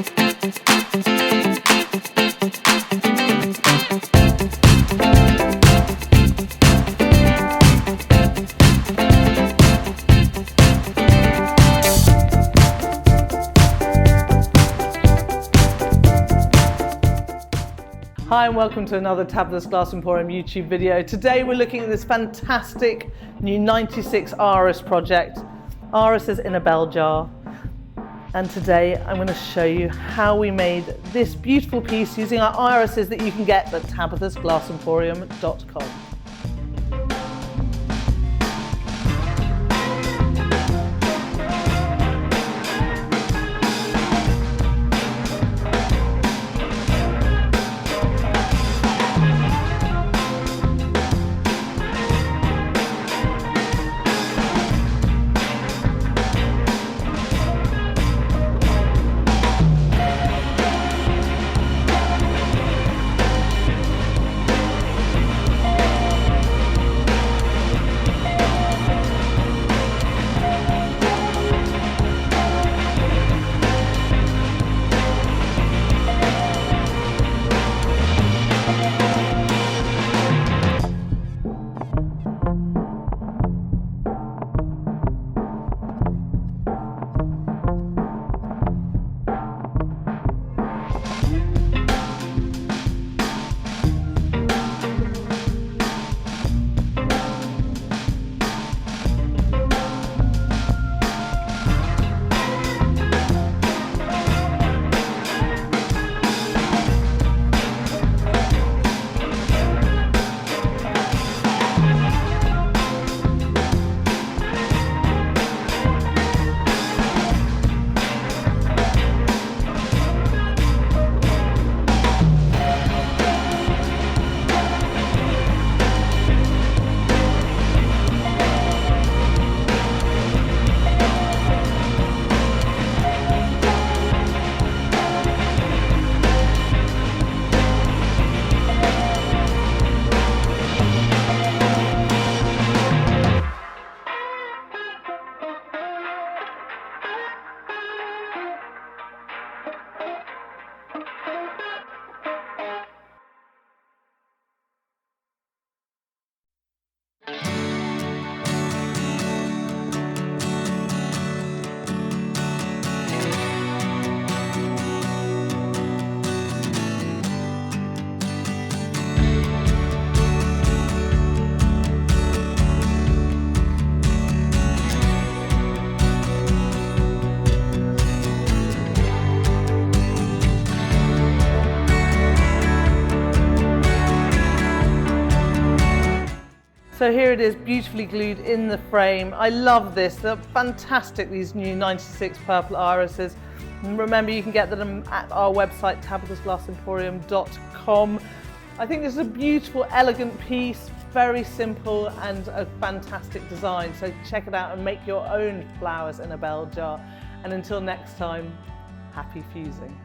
Hi and welcome to another Tabitha's Glass Emporium YouTube video. Today we're looking at this fantastic new 96 Iris project. Iris is in a bell jar. And today I'm going to show you how we made this beautiful piece using our irises that you can get at tabithasglassemporium.com. So here it is, beautifully glued in the frame. I love this, they're fantastic, these new 96 purple irises. And remember, you can get them at our website, tabithasglassemporium.com. I think this is a beautiful, elegant piece, very simple and a fantastic design. So check it out and make your own flowers in a bell jar. And until next time, happy fusing.